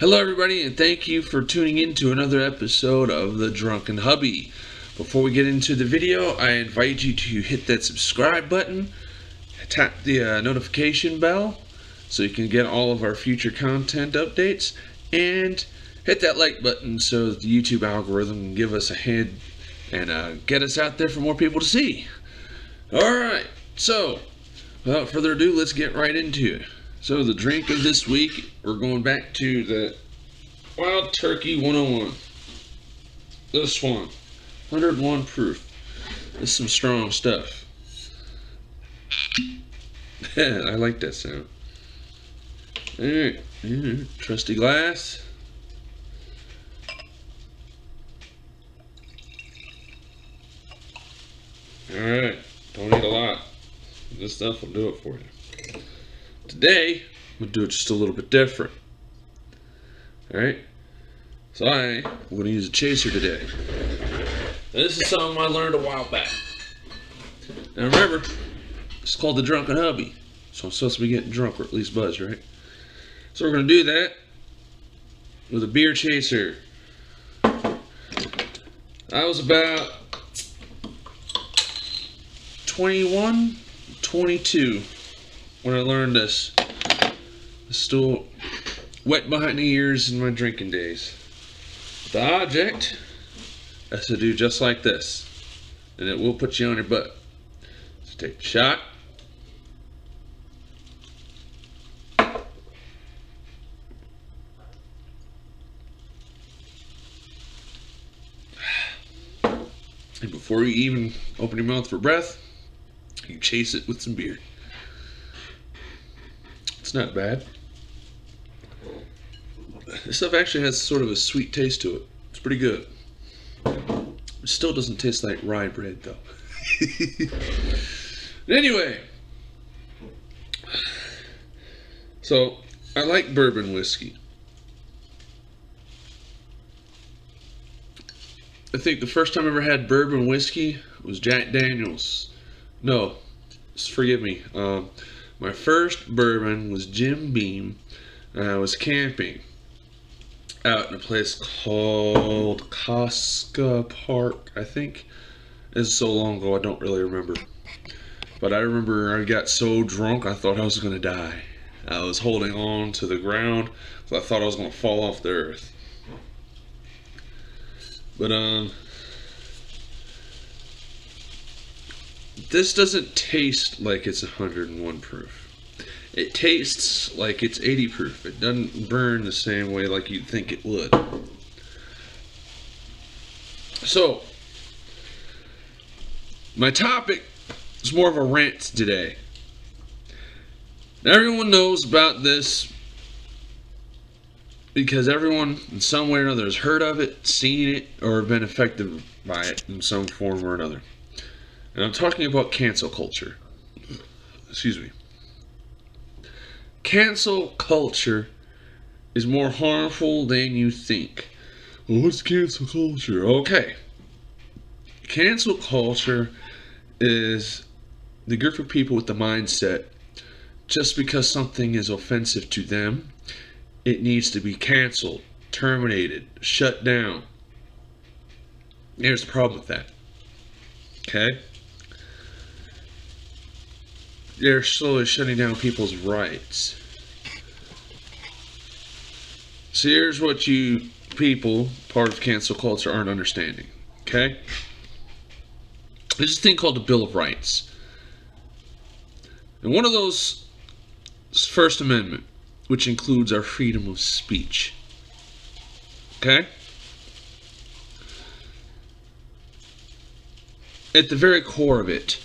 Hello everybody, and thank you for tuning in to another episode of the Drunken Hubby. Before we get into the video, I invite you to hit that subscribe button, tap the notification bell so you can get all of our future content updates, and hit that like button so the YouTube algorithm can give us a hint and get us out there for more people to see. Alright, so without further ado, let's get right into it. So the drink of this week, we're going back to the Wild Turkey 101. This one, 101 proof. This is some strong stuff. I like that sound. Alright, trusty glass. Alright, don't need a lot. This stuff will do it for you. Today, I'm going to do it just a little bit different. Alright? So I'm going to use a chaser today. Now, this is something I learned a while back. Now remember, it's called the Drunken Hubby. So I'm supposed to be getting drunk, or at least buzzed, right? So we're going to do that with a beer chaser. I was about 21, 22 when I learned this. Still wet behind the ears in my drinking days. The object has to do just like this, and it will put you on your butt. So take a shot. And before you even open your mouth for breath, you chase it with some beer. It's not bad. This stuff actually has sort of a sweet taste to it. It's pretty good. It still doesn't taste like rye bread though. Anyway, so I like bourbon whiskey. I think the first time I ever had bourbon whiskey was Jack Daniels. No, forgive me. My first bourbon was Jim Beam. I was camping out in a place called Casca Park, I think. It's so long ago I don't really remember. But I remember I got so drunk I thought I was going to die. I was holding on to the ground because I thought I was going to fall off the earth. But this doesn't taste like it's 101 proof. It tastes like it's 80 proof. It doesn't burn the same way like you'd think it would. So, my topic is more of a rant today. Now, everyone knows about this because everyone in some way or another has heard of it, seen it, or been affected by it in some form or another. And I'm talking about cancel culture. Excuse me. Cancel culture is more harmful than you think. Well, what's cancel culture? Okay. Cancel culture is the group of people with the mindset just because something is offensive to them, it needs to be canceled, terminated, shut down. There's the problem with that. Okay? They're slowly shutting down people's rights. So here's what you people, part of cancel culture, aren't understanding. Okay? There's this thing called the Bill of Rights. And one of those is First Amendment, which includes our freedom of speech. Okay? At the very core of it,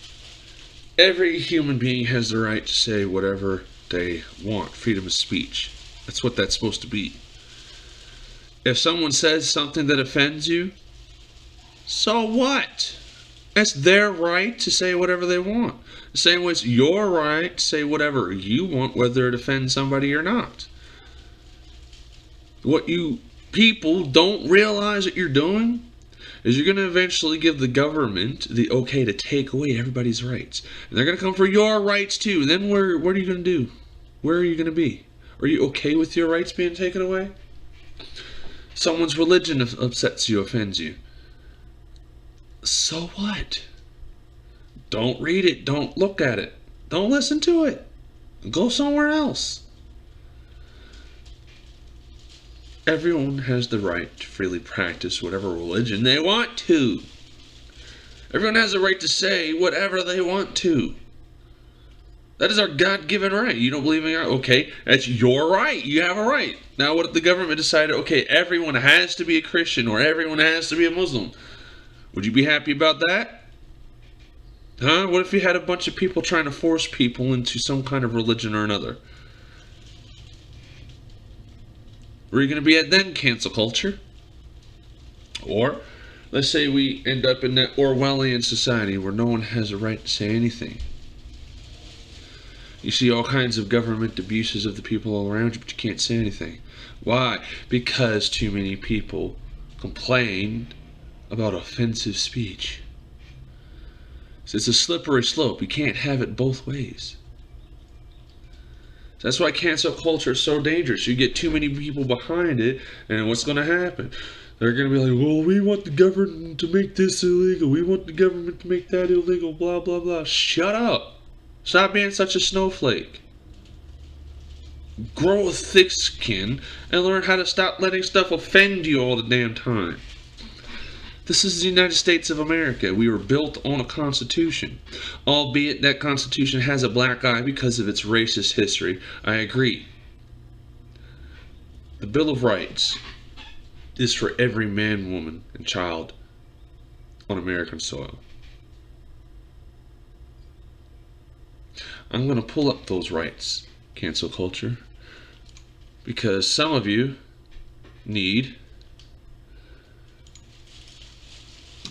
every human being has the right to say whatever they want. Freedom of speech. That's what that's supposed to be. If someone says something that offends you, so what? That's their right to say whatever they want. The same way it's your right to say whatever you want, whether it offends somebody or not. What you people don't realize that you're doing is you're going to eventually give the government the okay to take away everybody's rights. And they're going to come for your rights too. Then what are you going to do? Where are you going to be? Are you okay with your rights being taken away? Someone's religion upsets you, offends you. So what? Don't read it. Don't look at it. Don't listen to it. Go somewhere else. Everyone has the right to freely practice whatever religion they want to. Everyone has the right to say whatever they want to. That is our God-given right. You don't believe in God? Okay, that's your right. You have a right. Now, what if the government decided, okay, everyone has to be a Christian or everyone has to be a Muslim? Would you be happy about that? Huh? What if you had a bunch of people trying to force people into some kind of religion or another? Where are you going to be at then, cancel culture? Or, let's say we end up in that Orwellian society where no one has a right to say anything. You see all kinds of government abuses of the people around you, but you can't say anything. Why? Because too many people complain about offensive speech. So it's a slippery slope. You can't have it both ways. That's why cancel culture is so dangerous. You get too many people behind it, and what's going to happen? They're going to be like, well, we want the government to make this illegal. We want the government to make that illegal, blah, blah, blah. Shut up. Stop being such a snowflake. Grow a thick skin and learn how to stop letting stuff offend you all the damn time. This is the United States of America. We were built on a constitution. Albeit that constitution has a black eye because of its racist history. I agree. The Bill of Rights is for every man, woman, and child on American soil. I'm going to pull up those rights, cancel culture, because some of you need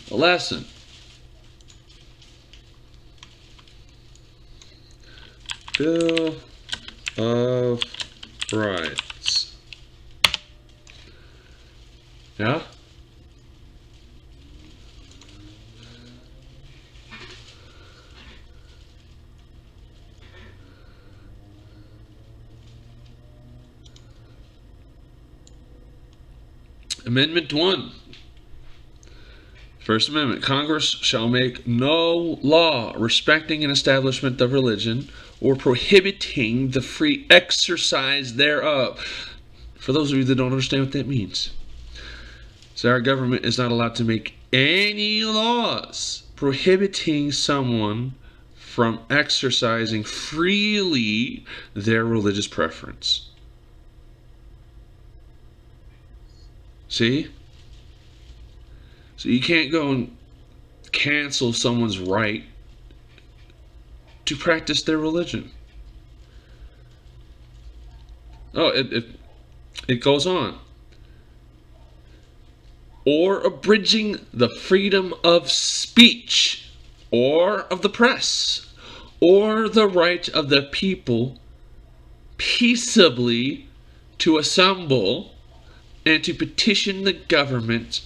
a lesson. Bill of Rights. Yeah? Amendment 1. First Amendment. Congress shall make no law respecting an establishment of religion or prohibiting the free exercise thereof. For those of you that don't understand what that means. So our government is not allowed to make any laws prohibiting someone from exercising freely their religious preference. See? So you can't go and cancel someone's right to practice their religion. Oh, it goes on. Or abridging the freedom of speech, or of the press, or the right of the people peaceably to assemble and to petition the government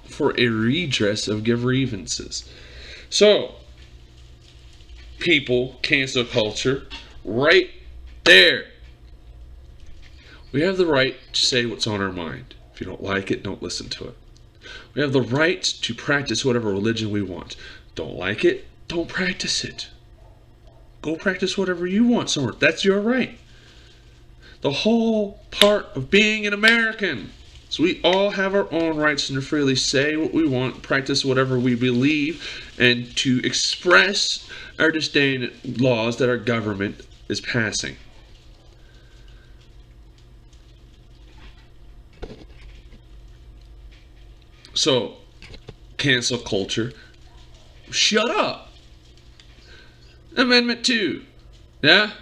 for a redress of grievances. So, people, cancel culture, right there. We have the right to say what's on our mind. If you don't like it, don't listen to it. We have the right to practice whatever religion we want. Don't like it, don't practice it. Go practice whatever you want somewhere. That's your right. The whole part of being an American. So we all have our own rights to freely say what we want, practice whatever we believe, and to express our disdain at laws that our government is passing. So, cancel culture. Shut up. Amendment 2. Yeah?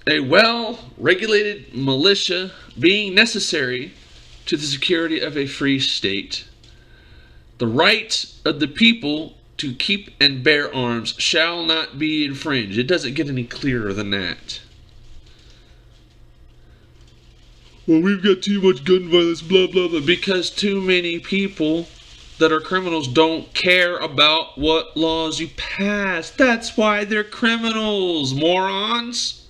A well-regulated militia being necessary to the security of a free state. The right of the people to keep and bear arms shall not be infringed. It doesn't get any clearer than that. Well, we've got too much gun violence, blah, blah, blah. Because too many people that are criminals don't care about what laws you pass. That's why they're criminals, morons.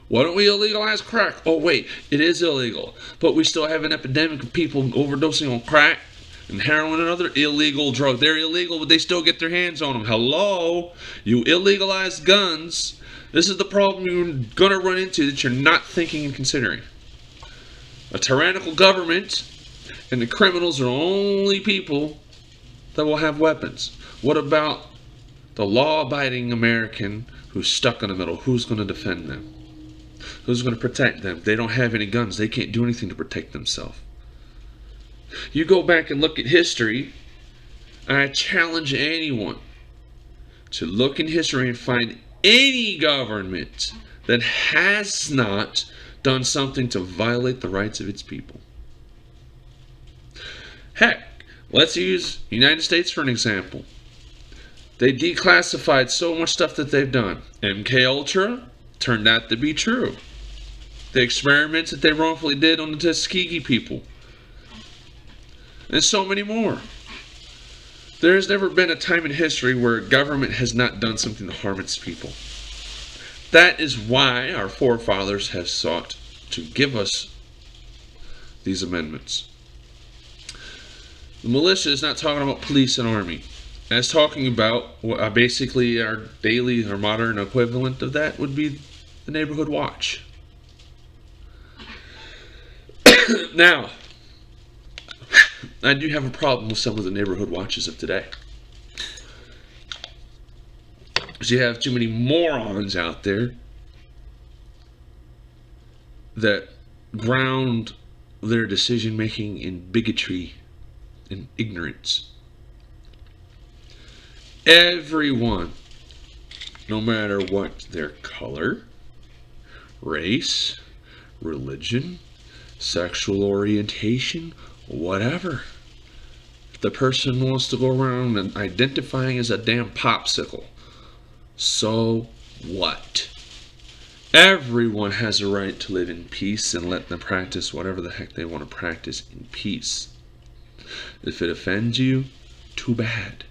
Why don't we illegalize crack? Oh, wait, it is illegal. But we still have an epidemic of people overdosing on crack and heroin and other illegal drugs. They're illegal, but they still get their hands on them. Hello? You illegalize guns. This is the problem you're going to run into that you're not thinking and considering. A tyrannical government, and the criminals are only people that will have weapons. What about the law-abiding American who's stuck in the middle? Who's going to defend them? Who's going to protect them? They don't have any guns. They can't do anything to protect themselves. You go back and look at history. I challenge anyone to look in history and find any government that has not done something to violate the rights of its people. Heck, let's use the United States for an example. They declassified so much stuff that they've done. MK Ultra turned out to be true. The experiments that they wrongfully did on the Tuskegee people. And so many more. There has never been a time in history where government has not done something to harm its people. That is why our forefathers have sought to give us these amendments. The militia is not talking about police and army. It's talking about basically our daily or modern equivalent of that would be the neighborhood watch. Now, I do have a problem with some of the neighborhood watches of today. Because you have too many morons out there that ground their decision making in bigotry and ignorance. Everyone, no matter what their color, race, religion, sexual orientation, whatever. If the person wants to go around and identifying as a damn popsicle, so what? Everyone has a right to live in peace and let them practice whatever the heck they want to practice in peace. If it offends you, too bad.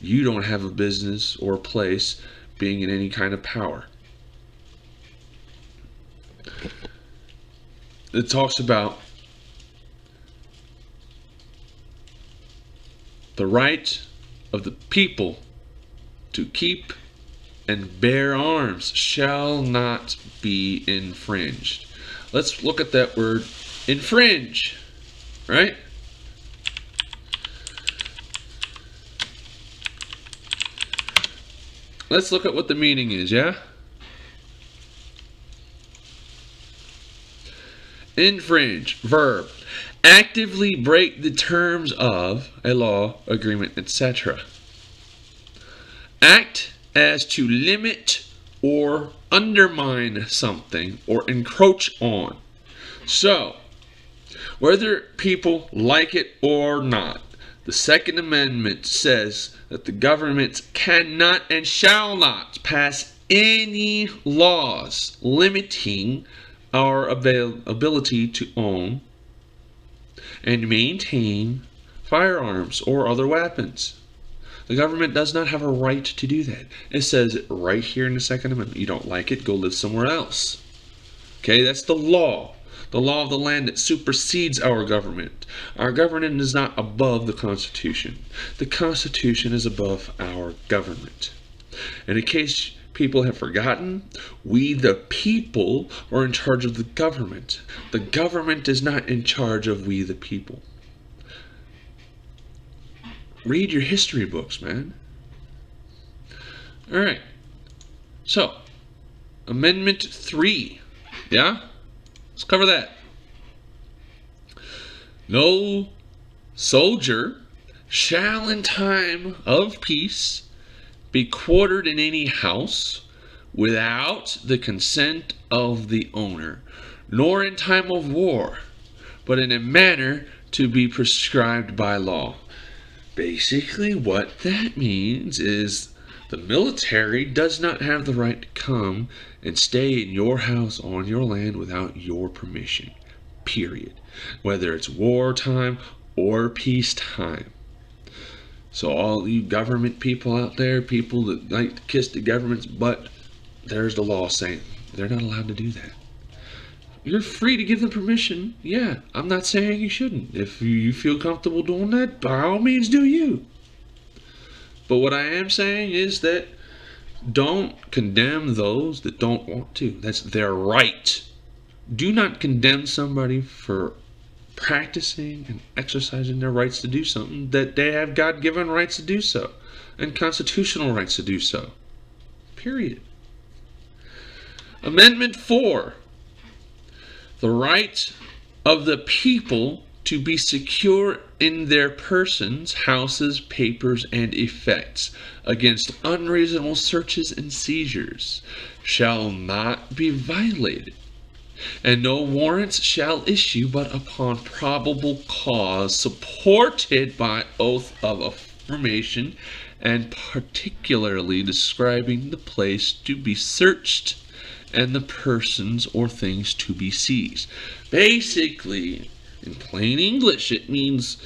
You don't have a business or a place being in any kind of power. It talks about the right of the people to keep and bear arms shall not be infringed. Let's look at that word, infringe, right? Let's look at what the meaning is, yeah? Infringe, verb, actively break the terms of a law, agreement, etc. Act as to limit or undermine something or encroach on. So, whether people like it or not, the Second Amendment says that the government cannot and shall not pass any laws limiting our ability to own and maintain firearms or other weapons. The government does not have a right to do that. It says it right here in the Second Amendment. You don't like it, go live somewhere else. Okay, that's the law. The law of the land that supersedes our government. Our government is not above the Constitution. The Constitution is above our government. And in case people have forgotten, we the people are in charge of the government. The government is not in charge of we the people. Read your history books, man. Alright. So, Amendment 3. Yeah? Let's cover that. No soldier shall in time of peace be quartered in any house without the consent of the owner, nor in time of war, but in a manner to be prescribed by law. Basically, what that means is the military does not have the right to come and stay in your house on your land without your permission. Period. Whether it's wartime or peacetime. So all you government people out there, people that like to kiss the government's butt, there's the law saying They're not allowed to do that. You're free to give them permission. Yeah, I'm not saying you shouldn't. If you feel comfortable doing that, by all means do you. But what I am saying is that don't condemn those that don't want to. That's their right. Do not condemn somebody for practicing and exercising their rights to do something that they have God-given rights to do so and constitutional rights to do so. Period. Amendment 4. The right of the people to be secure in their persons, houses, papers, and effects against unreasonable searches and seizures shall not be violated, and no warrants shall issue but upon probable cause supported by oath of affirmation and particularly describing the place to be searched and the persons or things to be seized. Basically, in plain English, it means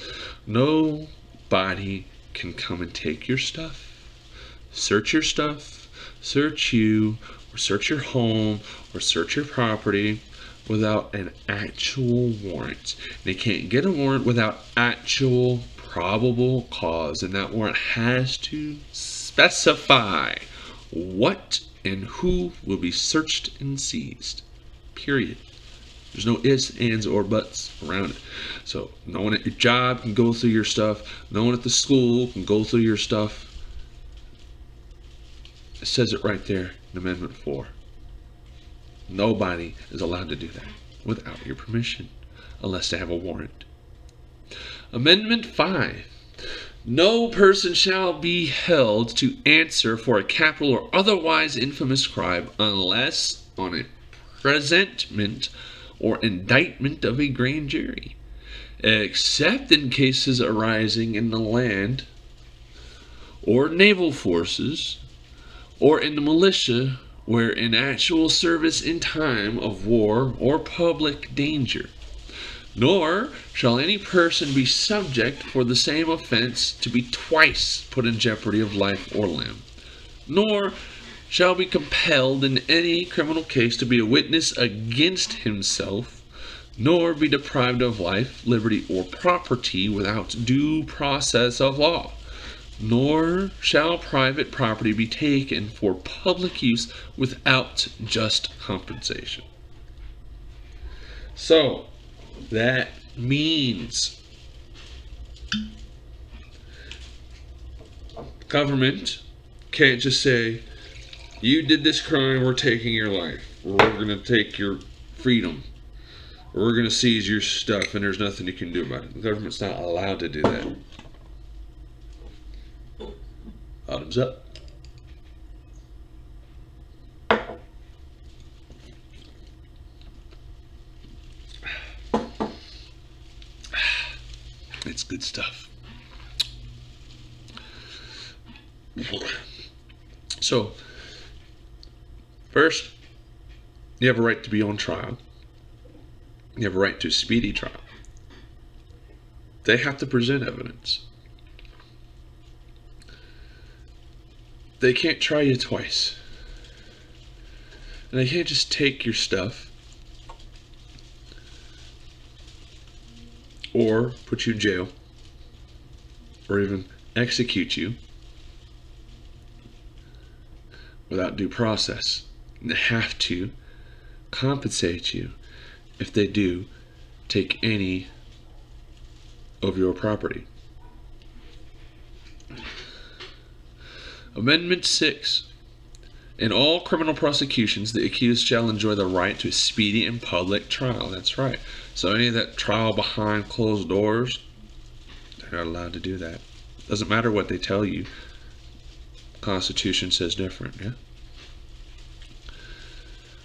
nobody can come and take your stuff, search you, or search your home, or search your property without an actual warrant. They can't get a warrant without actual probable cause, and that warrant has to specify what and who will be searched and seized. Period. There's no ifs, ands, or buts around it. So no one at your job can go through your stuff. No one at the school can go through your stuff. It says it right there in Amendment 4. Nobody is allowed to do that without your permission, unless they have a warrant. Amendment 5. No person shall be held to answer for a capital or otherwise infamous crime unless on a presentment or indictment of a grand jury, except in cases arising in the land or naval forces or in the militia, where in actual service in time of war or public danger. Nor shall any person be subject for the same offense to be twice put in jeopardy of life or limb. Nor shall be compelled in any criminal case to be a witness against himself, nor be deprived of life, liberty, or property without due process of law. Nor shall private property be taken for public use without just compensation. So, that means government can't just say, you did this crime, we're taking your life, or we're going to take your freedom, or we're going to seize your stuff, and there's nothing you can do about it. The government's not allowed to do that. Bottoms up. It's good stuff. So, first, you have a right to be on trial. You have a right to a speedy trial. They have to present evidence. They can't try you twice. And they can't just take your stuff or put you in jail or even execute you without due process. And they have to compensate you if they do take any of your property. Amendment 6. In all criminal prosecutions, the accused shall enjoy the right to a speedy and public trial. That's right. So any of that trial behind closed doors, they're not allowed to do that. Doesn't matter what they tell you. Constitution says different, yeah?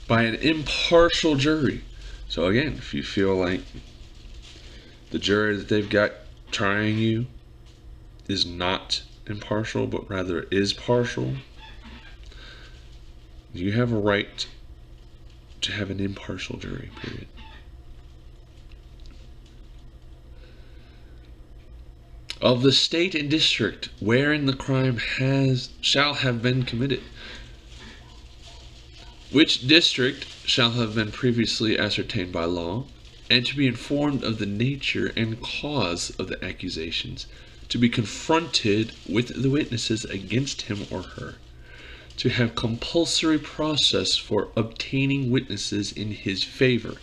By an impartial jury. So again, if you feel like the jury that they've got trying you is not impartial, but rather is partial, you have a right to have an impartial jury, period. Of the state and district wherein the crime shall have been committed. which district shall have been previously ascertained by law, and to be informed of the nature and cause of the accusations, to be confronted with the witnesses against him or her, to have compulsory process for obtaining witnesses in his favor,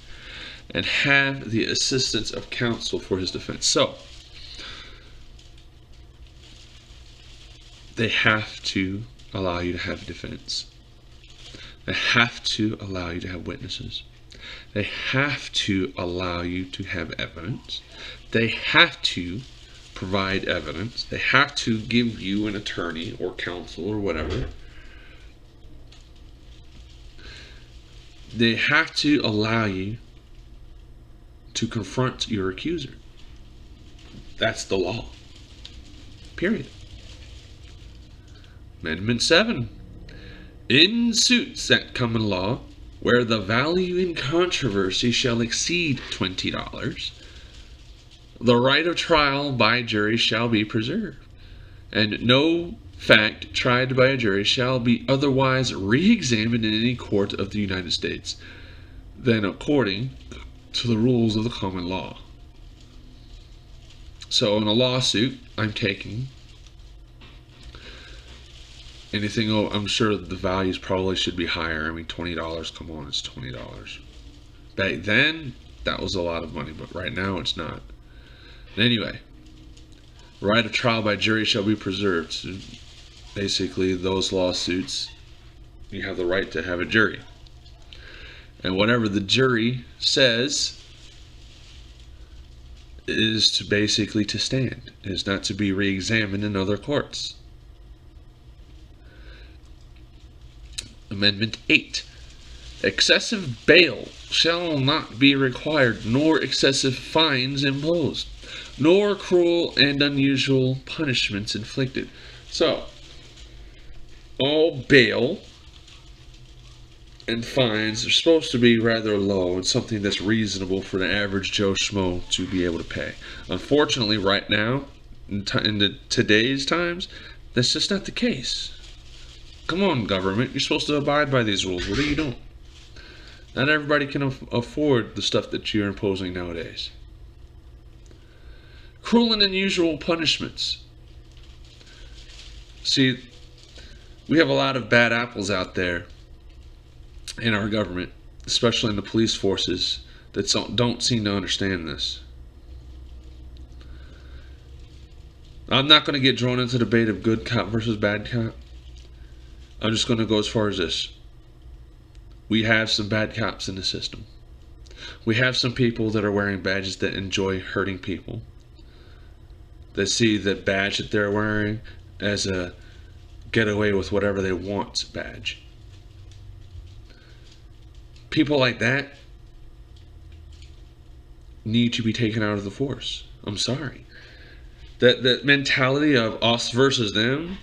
and have the assistance of counsel for his defense. So, they have to allow you to have a defense. They have to allow you to have witnesses. They have to allow you to have evidence. They have to provide evidence. They have to give you an attorney or counsel or whatever. They have to allow you to confront your accuser. That's the law. Period. Amendment 7. In suits at common law, where the value in controversy shall exceed $20, the right of trial by jury shall be preserved, and no fact tried by a jury shall be otherwise re-examined in any court of the United States than according to the rules of the common law. So in a lawsuit, I'm taking anything, I'm sure the values probably should be higher. I mean, $20, come on, it's $20. Back then, that was a lot of money, but right now it's not. Anyway, right of trial by jury shall be preserved. So basically, those lawsuits, you have the right to have a jury. And whatever the jury says is to basically to stand. It is not to be re-examined in other courts. Amendment 8. Excessive bail shall not be required, nor excessive fines imposed, nor cruel and unusual punishments inflicted. So, all bail and fines are supposed to be rather low and something that's reasonable for the average Joe Schmo to be able to pay. Unfortunately, right now, in today's times, that's just not the case. Come on, government. You're supposed to abide by these rules. What are you doing? Not everybody can afford the stuff that you're imposing nowadays. Cruel and unusual punishments. See, we have a lot of bad apples out there in our government, especially in the police forces, that don't seem to understand this. I'm not going to get drawn into the debate of good cop versus bad cop. I'm just going to go as far as this. We have some bad cops in the system. We have some people that are wearing badges that enjoy hurting people. They see the badge that they're wearing as a get away with whatever they want badge. People like that need to be taken out of the force. I'm sorry. That mentality of us versus them,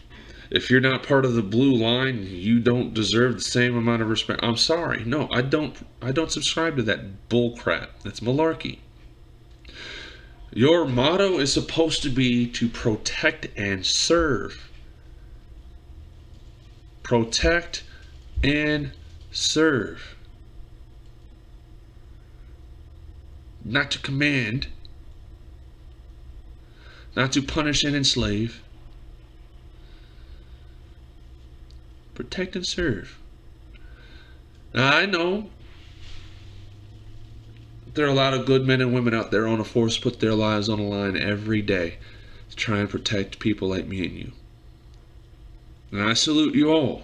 if you're not part of the blue line, you don't deserve the same amount of respect. I'm sorry. No, I don't subscribe to that bull crap. That's malarkey. Your motto is supposed to be to protect and serve. Protect and serve. Not to command. Not to punish and enslave. Protect and serve. Now, I know there are a lot of good men and women out there on a force put their lives on the line every day to try and protect people like me and you. And I salute you all.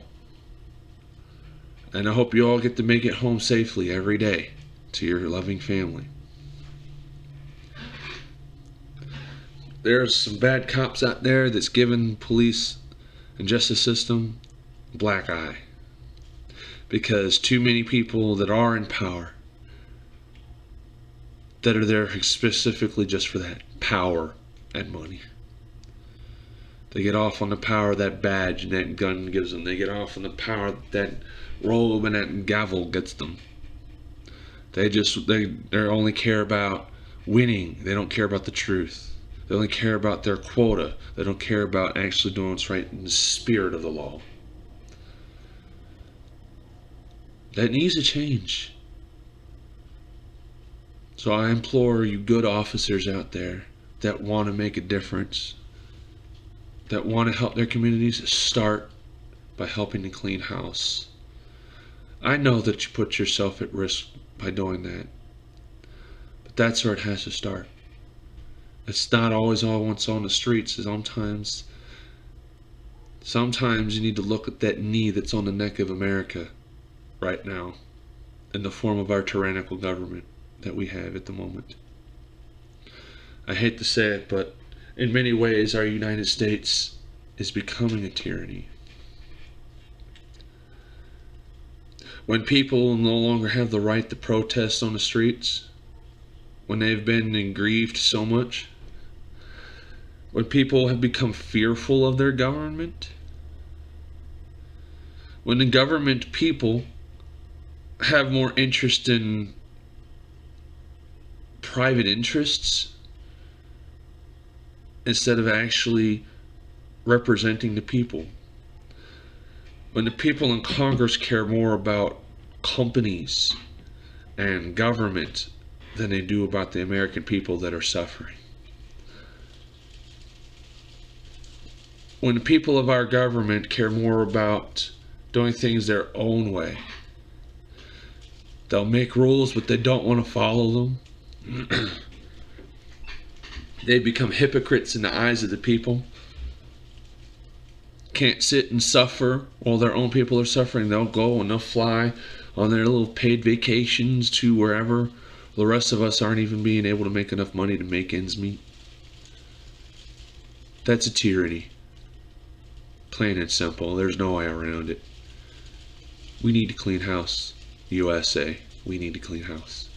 And I hope you all get to make it home safely every day to your loving family. There's some bad cops out there that's giving police and justice system black eye, because too many people that are in power, that are there specifically just for that power and money, they get off on the power that badge and that gun gives them. They get off on the power that robe and that gavel gets them. They only care about winning. They don't care about the truth. They only care about their quota. They don't care about actually doing what's right in the spirit of the law. That needs to change. So I implore you good officers out there that want to make a difference, that want to help their communities, start by helping to clean house. I know that you put yourself at risk by doing that, but that's where it has to start. It's not always all what's on the streets. Sometimes you need to look at that knee that's on the neck of America right now in the form of our tyrannical government that we have at the moment. I hate to say it, but in many ways our United States is becoming a tyranny. When people no longer have the right to protest on the streets, when they've been aggrieved so much, when people have become fearful of their government, when the government people have more interest in private interests instead of actually representing the people. When the people in Congress care more about companies and government than they do about the American people that are suffering. When the people of our government care more about doing things their own way. They'll make rules, but they don't want to follow them. They become hypocrites in the eyes of the people. Can't sit and suffer while their own people are suffering. They'll go and they'll fly on their little paid vacations to wherever. The rest of us aren't even being able to make enough money to make ends meet. That's a tyranny. Plain and simple. There's no way around it. We need to clean house. USA. We need to clean house.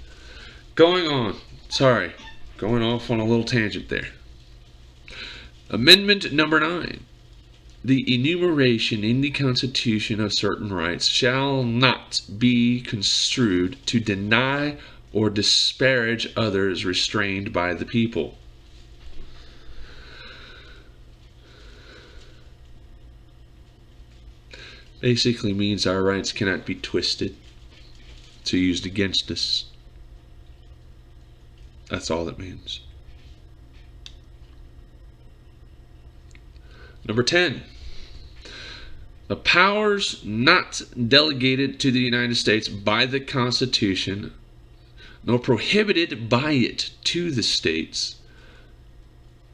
Going on. Sorry. Going off on a little tangent there. Amendment number 9. The enumeration in the Constitution of certain rights shall not be construed to deny or disparage others restrained by the people. Basically means our rights cannot be twisted to used against us. That's all that means. Number 10. The powers not delegated to the United States by the Constitution, nor prohibited by it to the states,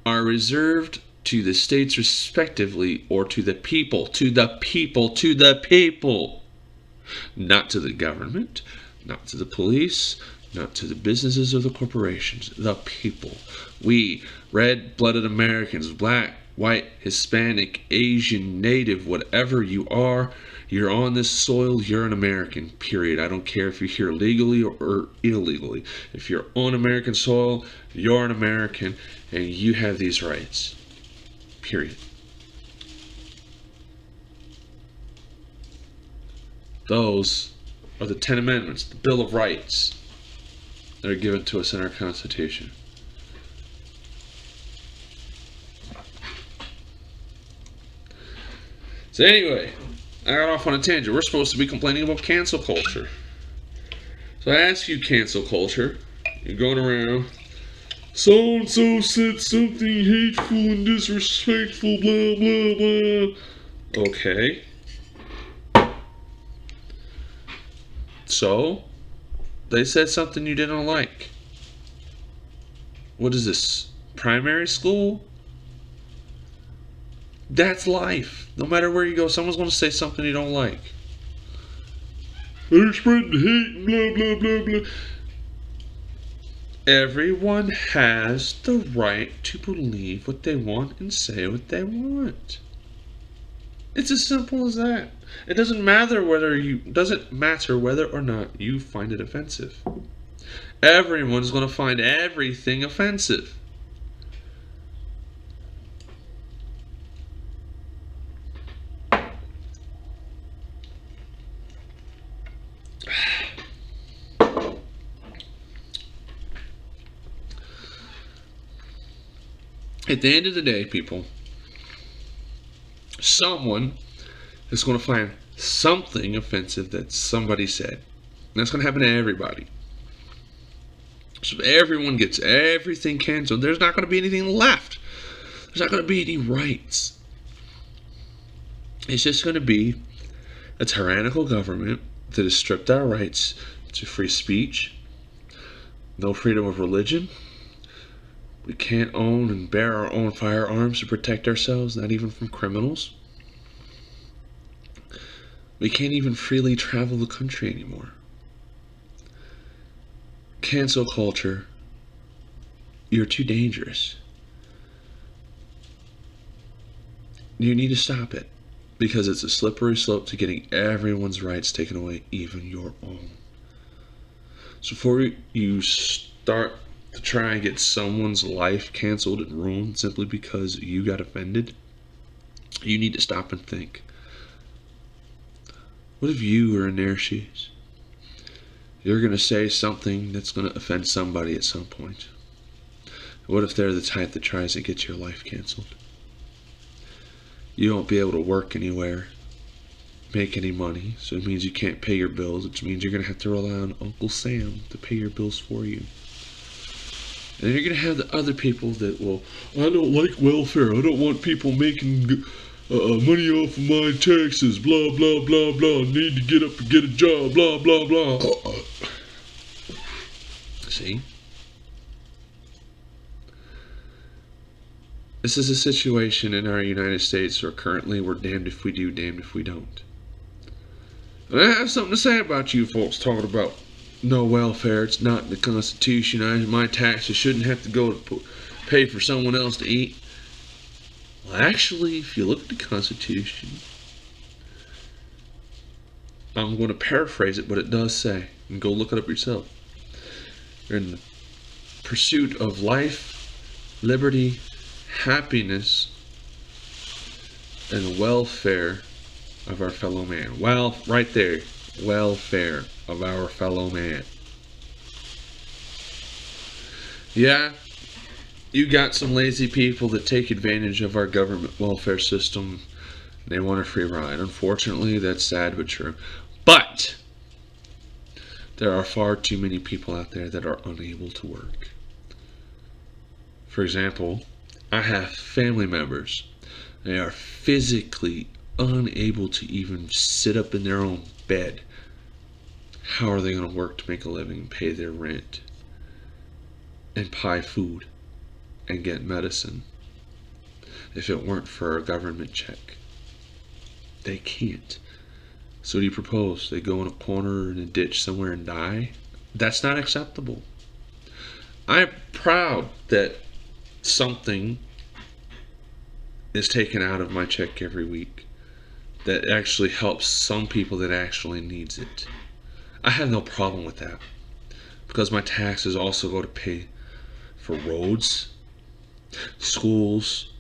are reserved to the states respectively, or to the people, not to the government, not to the police, not to the businesses or the corporations, the people. We, red-blooded Americans, black, white, Hispanic, Asian, Native, whatever you are, you're on this soil, you're an American, period. I don't care if you're here legally or illegally. If you're on American soil, you're an American, and you have these rights, period. Those are the 10 Amendments, the Bill of Rights that are given to us in our Constitution. So anyway, I got off on a tangent. We're supposed to be complaining about cancel culture. So I ask you, cancel culture, you're going around, so-and-so said something hateful and disrespectful, blah, blah, blah. Okay. So, they said something you didn't like. What is this, primary school? That's life. No matter where you go, someone's going to say something you don't like. They're spreading hate, blah, blah, blah, blah. Everyone has the right to believe what they want and say what they want. It's as simple as that. It doesn't matter whether or not you find it offensive. Everyone's going to find everything offensive. At the end of the day, people, someone is going to find something offensive that somebody said. And that's going to happen to everybody. So if everyone gets everything canceled, there's not going to be anything left. There's not going to be any rights. It's just going to be a tyrannical government that has stripped our rights to free speech, no freedom of religion. We can't own and bear our own firearms to protect ourselves, not even from criminals. We can't even freely travel the country anymore. Cancel culture, you're too dangerous. You need to stop it, because it's a slippery slope to getting everyone's rights taken away, even your own. So before you start to try and get someone's life canceled and ruined simply because you got offended, you need to stop and think. What if you were in their shoes? You're going to say something that's going to offend somebody at some point. What if they're the type that tries to get your life canceled? You won't be able to work anywhere, make any money, so it means you can't pay your bills, which means you're going to have to rely on Uncle Sam to pay your bills for you. And you're going to have the other people that will, I don't like welfare, I don't want people making money off of my taxes, blah, blah, blah, blah, need to get up and get a job, blah, blah, blah. See? This is a situation in our United States where currently we're damned if we do, damned if we don't. And I have something to say about you folks talking about no welfare. It's not in the Constitution. My taxes shouldn't have to go to pay for someone else to eat. Well, actually, if you look at the Constitution, I'm going to paraphrase it, but it does say, and go look it up yourself. You're in the pursuit of life, liberty, happiness, and welfare of our fellow man. Well, right there, welfare of our fellow man. Yeah, you got some lazy people that take advantage of our government welfare system. They want a free ride. Unfortunately, that's sad but true. But there are far too many people out there that are unable to work. For example, I have family members. They are physically unable to even sit up in their own bed. How are they going to work to make a living and pay their rent and buy food and get medicine if it weren't for a government check? They can't. So what do you propose? They go in a corner in a ditch somewhere and die? That's not acceptable. I'm proud that something is taken out of my check every week that actually helps some people that actually needs it. I have no problem with that, because my taxes also go to pay for roads, schools,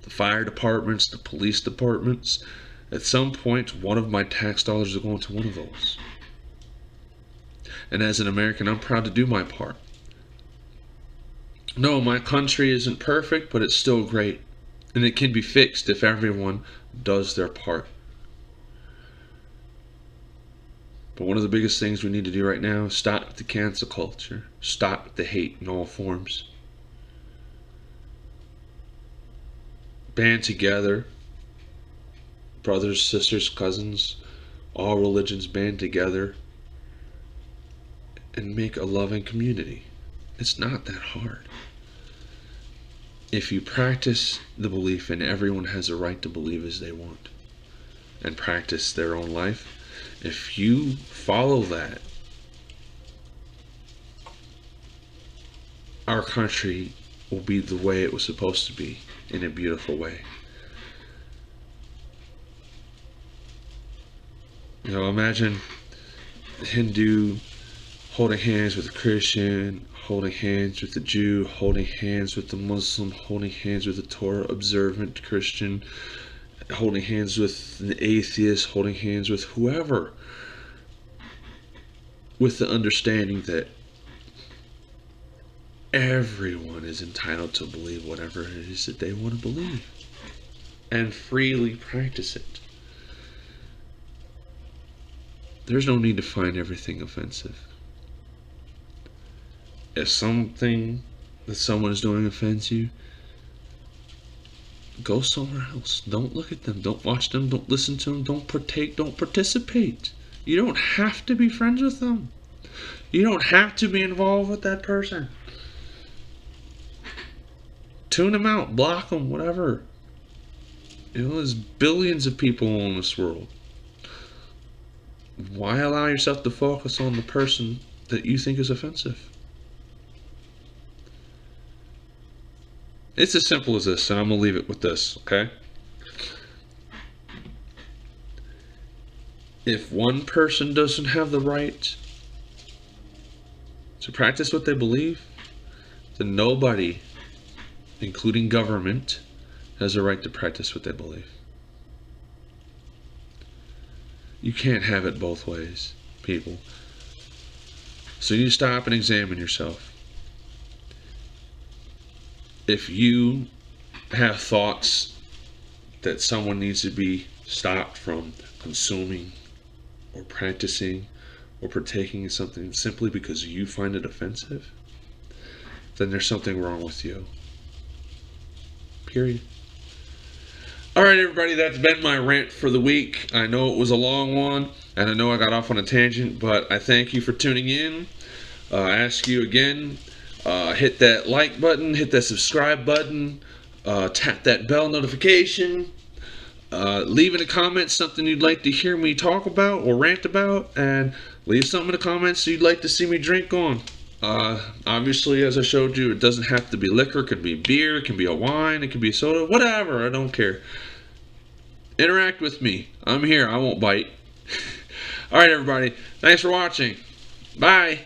the fire departments, the police departments. At some point, one of my tax dollars is going to one of those. And as an American, I'm proud to do my part. No, my country isn't perfect, but it's still great. And it can be fixed if everyone does their part. But one of the biggest things we need to do right now is stop the cancel culture. Stop the hate in all forms. Band together. Brothers, sisters, cousins, all religions band together and make a loving community. It's not that hard. If you practice the belief and everyone has a right to believe as they want and practice their own life, if you follow that, our country will be the way it was supposed to be, in a beautiful way. You know, imagine the Hindu holding hands with a Christian, holding hands with the Jew, holding hands with the Muslim, holding hands with the Torah observant Christian, holding hands with the atheist, holding hands with whoever, with the understanding that everyone is entitled to believe whatever it is that they want to believe and freely practice it. there's no need to find everything offensive. If something that someone is doing offends you, go somewhere else. Don't look at them. Don't watch them. Don't listen to them. Don't partake. Don't participate. You don't have to be friends with them. You don't have to be involved with that person. Tune them out. Block them. Whatever. You know, there's billions of people in this world. Why allow yourself to focus on the person that you think is offensive? It's as simple as this, and I'm going to leave it with this, okay? If one person doesn't have the right to practice what they believe, then nobody, including government, has a right to practice what they believe. You can't have it both ways, people. So you stop and examine yourself. If you have thoughts that someone needs to be stopped from consuming or practicing or partaking in something simply because you find it offensive, then there's something wrong with you. Period. Alright everybody, that's been my rant for the week. I know it was a long one, and I know I got off on a tangent, but I thank you for tuning in. I ask you again, hit that like button, hit that subscribe button, tap that bell notification, leave in the comments something you'd like to hear me talk about or rant about, and leave something in the comments you'd like to see me drink on. Obviously, as I showed you, it doesn't have to be liquor. It could be beer, it can be a wine, it can be a soda, whatever, I don't care. Interact with me. I'm here, I won't bite. Alright everybody, thanks for watching. Bye.